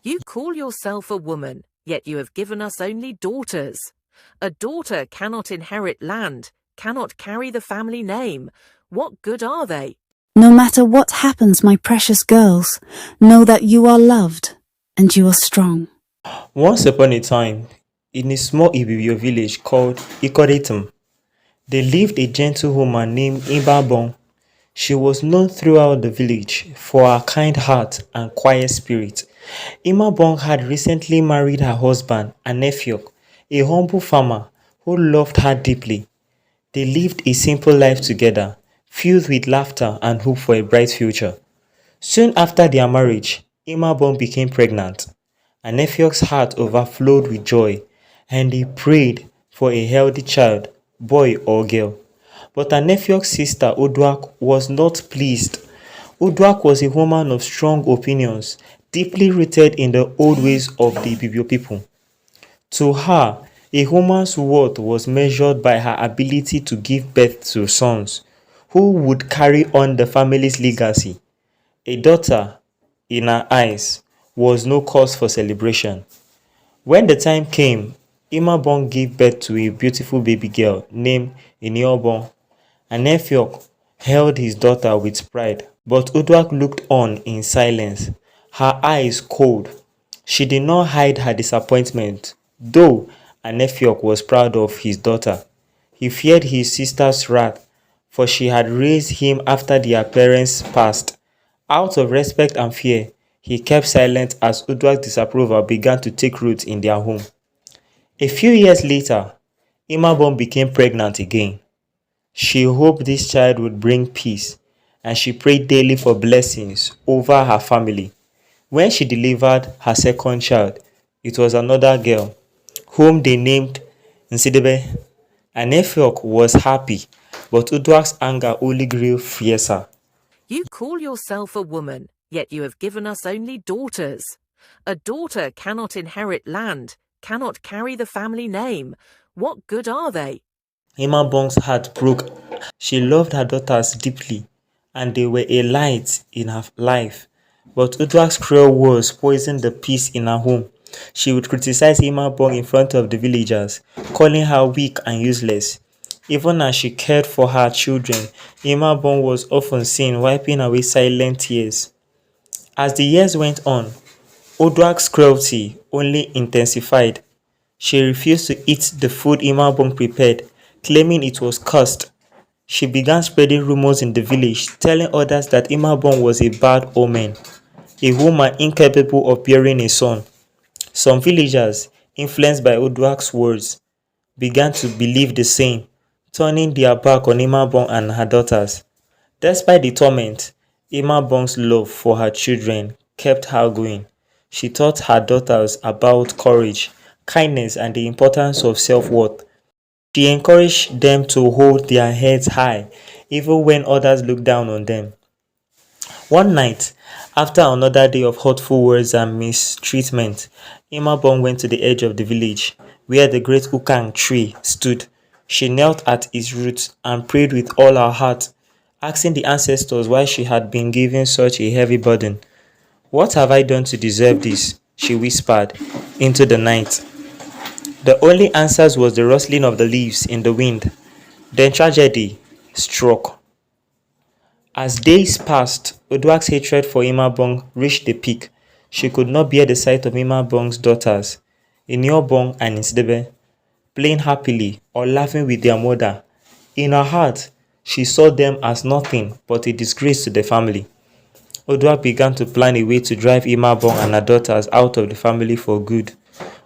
You call yourself a woman, yet you have given us only daughters. A daughter cannot inherit land, cannot carry the family name. What good are they? No matter what happens, my precious girls, know that you are loved and you are strong. Once upon a time, in a small Ibibio village called Ikoretum, there lived a gentlewoman named Ibabong. She was known throughout the village for her kind heart and quiet spirit. Imabong had recently married her husband, Anefiok, a humble farmer who loved her deeply. They lived a simple life together, filled with laughter and hope for a bright future. Soon after their marriage, Imabong became pregnant. Anefiok's heart overflowed with joy, and he prayed for a healthy child, boy or girl. But Anefiok's sister Oduak was not pleased. Oduak was a woman of strong opinions, deeply rooted in the old ways of the Ibibio people. To her, a woman's worth was measured by her ability to give birth to sons, who would carry on the family's legacy. A daughter, in her eyes, was no cause for celebration. When the time came, Imabong gave birth to a beautiful baby girl named Iniobong. Anefiok held his daughter with pride, but Oduak looked on in silence, her eyes cold. She did not hide her disappointment, though Anefiok was proud of his daughter. He feared his sister's wrath, for she had raised him after their parents passed. Out of respect and fear, he kept silent as Oduak's disapproval began to take root in their home. A few years later, Imabong became pregnant again. She hoped this child would bring peace, and she prayed daily for blessings over her family. When she delivered her second child, it was another girl, whom they named Nsidebe. Anefiok was happy, but Uduak's anger only grew fiercer. You call yourself a woman, yet you have given us only daughters. A daughter cannot inherit land, cannot carry the family name. What good are they? Imabong's heart broke. She loved her daughters deeply, and they were a light in her life. But Uduak's cruel words poisoned the peace in her home. She would criticize Imabong in front of the villagers, calling her weak and useless. Even as she cared for her children, Imabong was often seen wiping away silent tears. As the years went on, Oduak's cruelty only intensified. She refused to eat the food Imabong prepared, claiming it was cursed. She began spreading rumors in the village, telling others that Imabong was a bad omen, a woman incapable of bearing a son. Some villagers, influenced by Oduak's words, began to believe the same, turning their back on Imabong and her daughters. Despite the torment, Imabong's love for her children kept her going. She taught her daughters about courage, kindness, and the importance of self-worth. She encouraged them to hold their heads high, even when others looked down on them. One night, after another day of hurtful words and mistreatment, Imabong went to the edge of the village, where the great Ukang tree stood. She knelt at its roots and prayed with all her heart, asking the ancestors why she had been given such a heavy burden. "What have I done to deserve this?" she whispered into the night. The only answer was the rustling of the leaves in the wind. Then tragedy struck. As days passed, Oduak's hatred for Imabong reached the peak. She could not bear the sight of Imabong's daughters, Iniobong and Nsidebe, playing happily or laughing with their mother. In her heart, she saw them as nothing but a disgrace to the family. Oduak began to plan a way to drive Imabong and her daughters out of the family for good.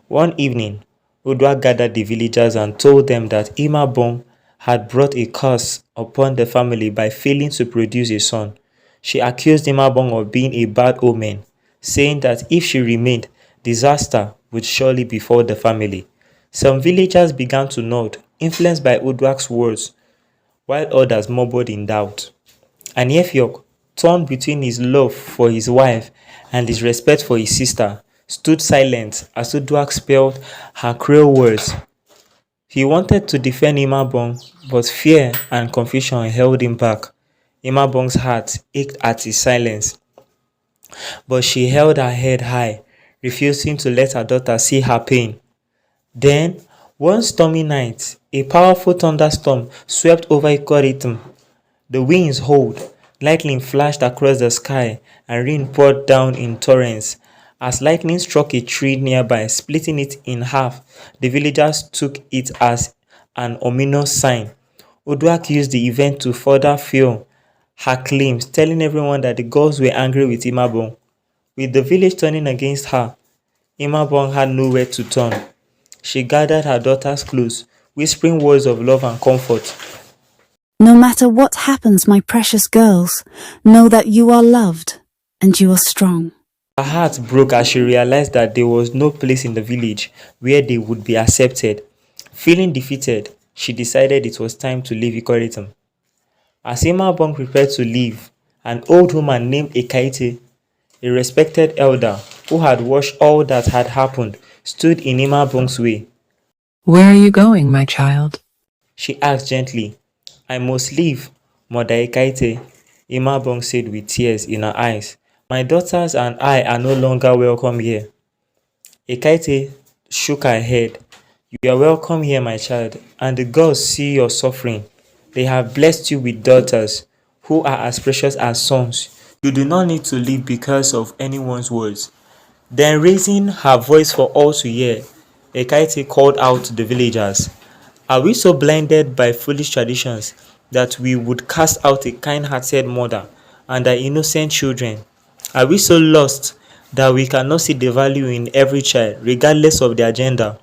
One evening, Oduak gathered the villagers and told them that Imabong had brought a curse upon the family by failing to produce a son. She accused Imabong of being a bad omen, saying that if she remained, disaster would surely befall the family. Some villagers began to nod, influenced by Oduak's words, while others murmured in doubt. Anefiok, torn between his love for his wife and his respect for his sister, stood silent as Oduak spelled her cruel words. He wanted to defend Imabong, but fear and confusion held him back. Imabong's heart ached at his silence, but she held her head high, refusing to let her daughter see her pain. Then, one stormy night, a powerful thunderstorm swept over Ikoritm. The winds howled, lightning flashed across the sky, and rain poured down in torrents. As lightning struck a tree nearby, splitting it in half, the villagers took it as an ominous sign. Uduak used the event to further fuel her claims, telling everyone that the gods were angry with Imabong. With the village turning against her, Imabong had nowhere to turn. She gathered her daughters close, whispering words of love and comfort. No matter what happens, my precious girls, know that you are loved and you are strong. Her heart broke as she realized that there was no place in the village where they would be accepted. Feeling defeated, she decided it was time to leave Ikoritm. As Imabong prepared to leave, an old woman named Ekaite, a respected elder who had watched all that had happened, stood in Imabong's way. "Where are you going, my child?" She asked gently. "I must leave, Mother Ekaite," Imabong said with tears in her eyes. "My daughters and I are no longer welcome here." Ekaite shook her head. "You are welcome here, my child, and the gods see your suffering. They have blessed you with daughters who are as precious as sons. You do not need to leave because of anyone's words." Then raising her voice for all to hear, Ekaite called out to the villagers. "Are we so blinded by foolish traditions that we would cast out a kind-hearted mother and her innocent children? Are we so lost that we cannot see the value in every child, regardless of their gender?"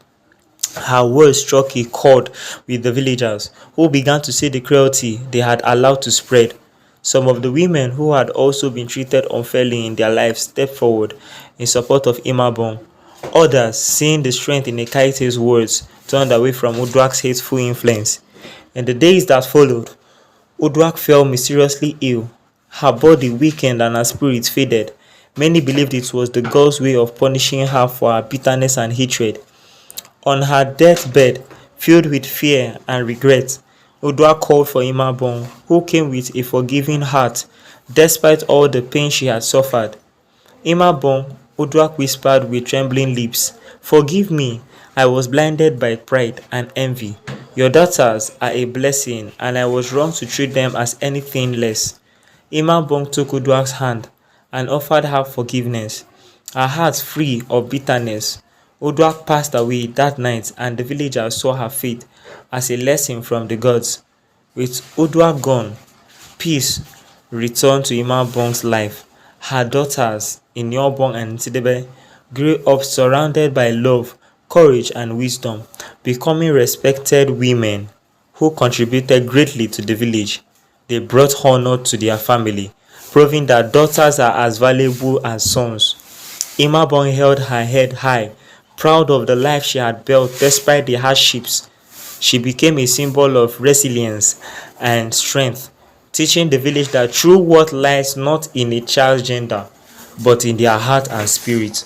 Her words struck a chord with the villagers, who began to see the cruelty they had allowed to spread. Some of the women who had also been treated unfairly in their lives stepped forward in support of Imabong. Others, seeing the strength in Ekaite's words, turned away from Uduak's hateful influence. In the days that followed, Uduak fell mysteriously ill. Her body weakened and her spirit faded. Many believed it was the gods' way of punishing her for her bitterness and hatred. On her deathbed, filled with fear and regret, Uduak called for Imabong, who came with a forgiving heart, despite all the pain she had suffered. "Imabong," Uduak whispered with trembling lips, "forgive me. I was blinded by pride and envy. Your daughters are a blessing, and I was wrong to treat them as anything less." Imabong took Uduak's hand and offered her forgiveness, her heart free of bitterness. Uduak passed away that night, and the villagers saw her fate as a lesson from the gods. With Uduak gone, peace returned to Imabong's life. Her daughters, Inyobong and Tidebe, grew up surrounded by love, courage, and wisdom, becoming respected women who contributed greatly to the village. They brought honor to their family, proving that daughters are as valuable as sons. Imabong held her head high, proud of the life she had built despite the hardships. She became a symbol of resilience and strength, teaching the village that true worth lies not in a child's gender, but in their heart and spirit.